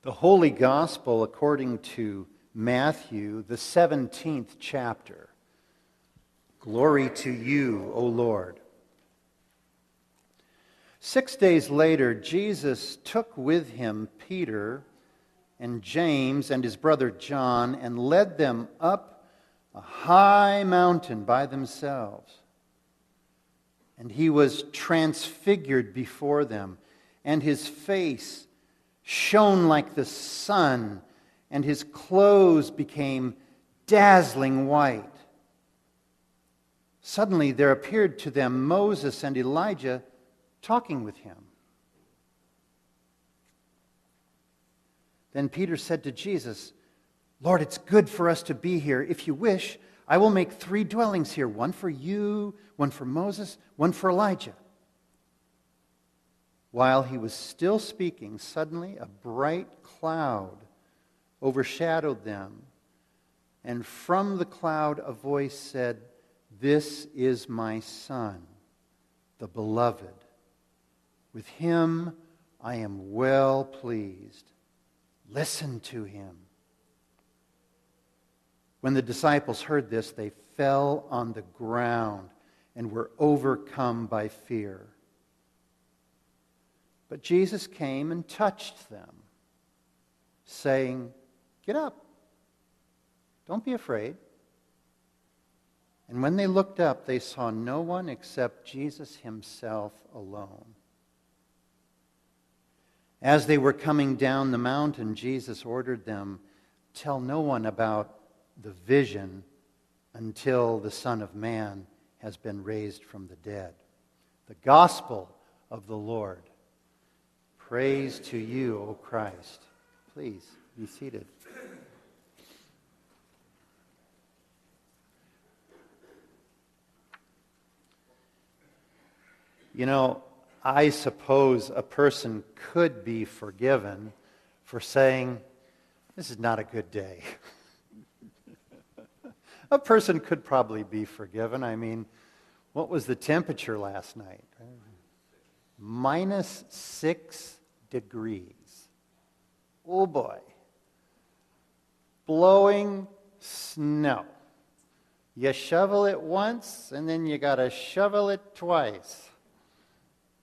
The Holy Gospel according to Matthew, the 17th chapter. Glory to you, O Lord. 6 days later, Jesus took with him Peter and James and his brother John and led them up a high mountain by themselves. And he was transfigured before them, and his face shone like the sun, and his clothes became dazzling white. Suddenly there appeared to them Moses and Elijah talking with him. Then Peter said to Jesus, "Lord, it's good for us to be here. If you wish, I will make 3 dwellings here, one for you, one for Moses, one for Elijah." While he was still speaking, suddenly a bright cloud overshadowed them, and from the cloud a voice said, "This is my Son, the Beloved. With him I am well pleased. Listen to him." When the disciples heard this, they fell on the ground and were overcome by fear. But Jesus came and touched them, saying, "Get up. Don't be afraid." And when they looked up, they saw no one except Jesus himself alone. As they were coming down the mountain, Jesus ordered them, "Tell no one about the vision until the Son of Man has been raised from the dead." The Gospel of the Lord. Praise to you, O Christ. Please be seated. You know, I suppose a person could be forgiven for saying, "This is not a good day." A person could probably be forgiven. I mean, what was the temperature last night? -6 degrees. Oh boy. Blowing snow. You shovel it once, and then you got to shovel it twice.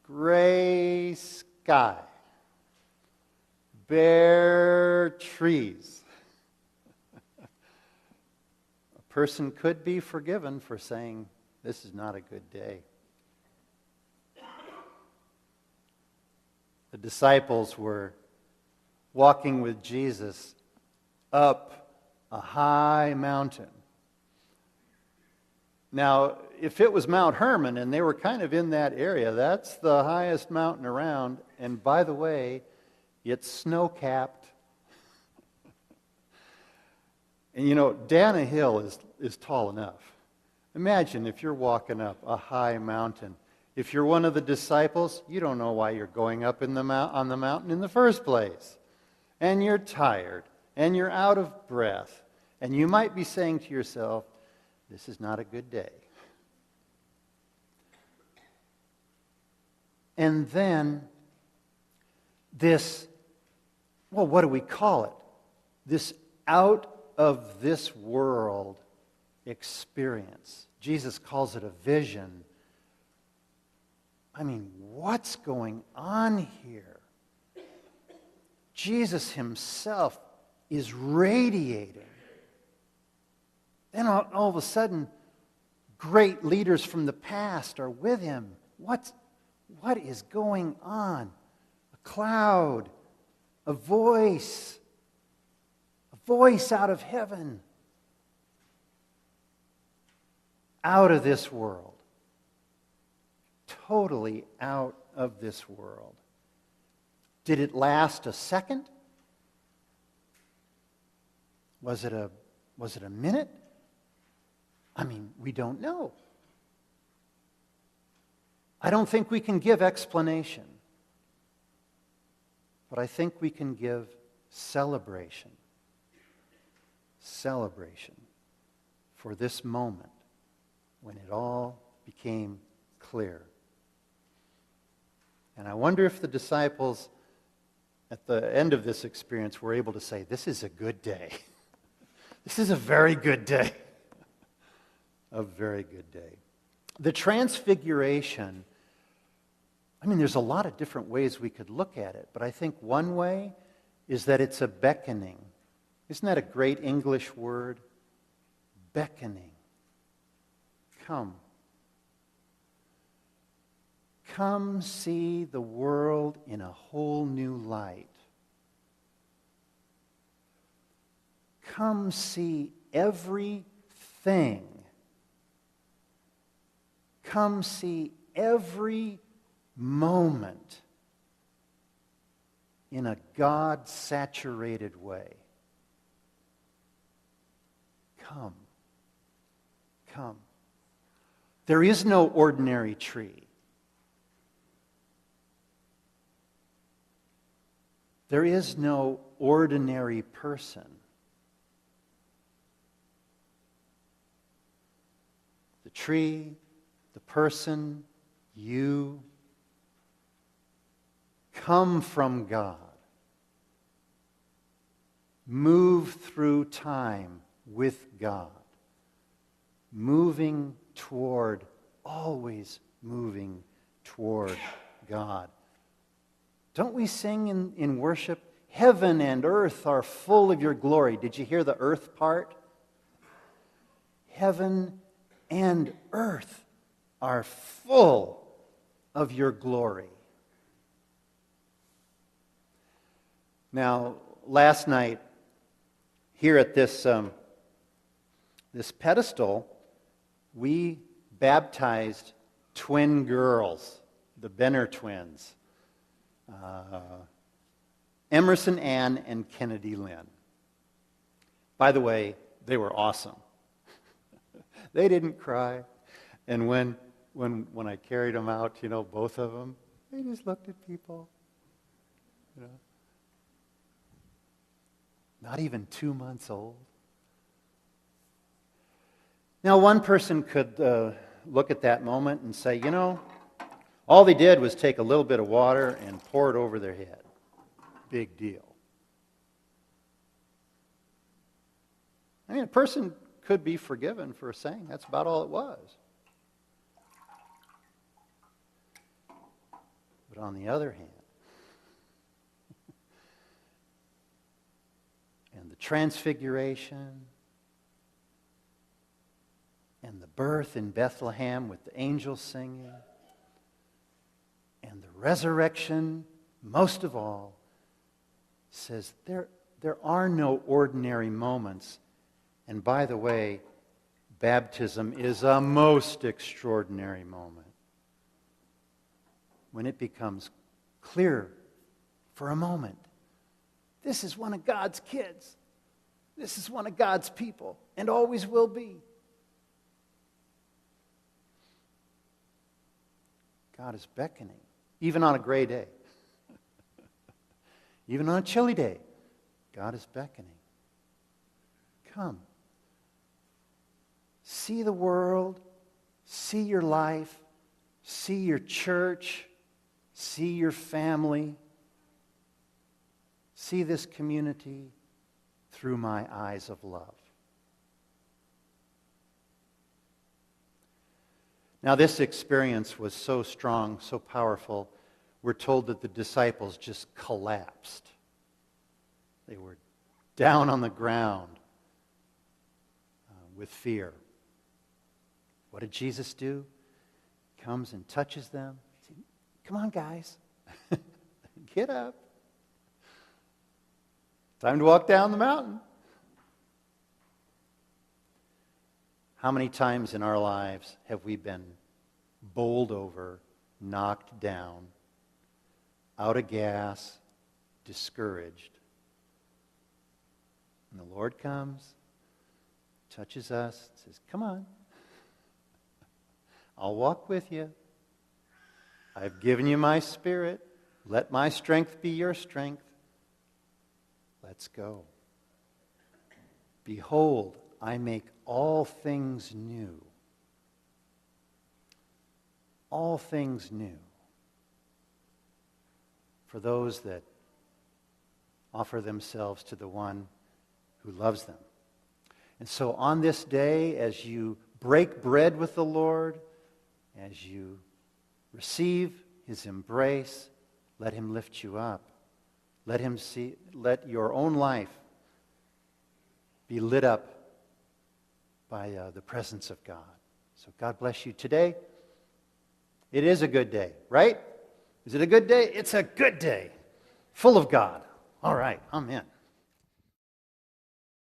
Gray sky. Bare trees. A person could be forgiven for saying, "This is not a good day." The disciples were walking with Jesus up a high mountain. Now, if it was Mount Hermon and they were kind of in that area, that's the highest mountain around. And by the way, it's snow-capped. And you know, Dana Hill is tall enough. Imagine if you're walking up a high mountain. If you're one of the disciples, you don't know why you're going up on the mountain in the first place. And you're tired, and you're out of breath. And you might be saying to yourself, "This is not a good day." And then this, well, what do we call it? This out of this world experience. Jesus calls it a vision. I mean, what's going on here? Jesus himself is radiating. Then all of a sudden, great leaders from the past are with him. What is going on? A cloud, a voice out of heaven, out of this world. Totally out of this world. Did it last a second? Was it a minute? I mean, we don't know. I don't think we can give explanation. But I think we can give celebration. Celebration for this moment when it all became clear. And I wonder if the disciples at the end of this experience, we're able to say, this is a good day. This is a very good day. A very good day. The Transfiguration, I mean, there's a lot of different ways we could look at it, but I think one way is that it's a beckoning. Isn't that a great English word? Beckoning. Come. Come see the world in a whole new light. Come see everything. Come see every moment in a God-saturated way. Come. Come. There is no ordinary tree. There is no ordinary person. The tree, the person, you, come from God. Move through time with God. Moving toward, always moving toward God. Don't we sing in worship, heaven and earth are full of your glory? Did you hear the earth part? Heaven and earth are full of your glory. Now, last night, here at this pedestal, we baptized twin girls, the Benner twins. Emerson Ann and Kennedy Lynn. By the way, they were awesome. They didn't cry. And when I carried them out, both of them, they just looked at people. Not even 2 months old. Now, one person could look at that moment and say, all they did was take a little bit of water and pour it over their head. Big deal. I mean, a person could be forgiven for saying that's about all it was. But on the other hand, and the Transfiguration, and the birth in Bethlehem with the angels singing, and the resurrection, most of all, says there are no ordinary moments. And by the way, baptism is a most extraordinary moment when it becomes clear for a moment. This is one of God's kids. This is one of God's people, and always will be. God is beckoning, even on a gray day. Even on a chilly day, God is beckoning. Come. See the world. See your life. See your church. See your family. See this community through my eyes of love. Now, this experience was so strong, so powerful, we're told that the disciples just collapsed. They were down on the ground with fear. What did Jesus do? He comes and touches them. He said, come on, guys. Get up. Time to walk down the mountain. How many times in our lives have we been bowled over, knocked down, out of gas, discouraged? And the Lord comes, touches us, says, come on. I'll walk with you. I've given you my Spirit. Let my strength be your strength. Let's go. Behold, I make all things new. All things new. For those that offer themselves to the one who loves them. And so on this day, as you break bread with the Lord, as you receive his embrace, let him lift you up. Let your own life be lit up by the presence of God. So God bless you today. It is a good day, right? Is it a good day? It's a good day. Full of God. All right. Amen.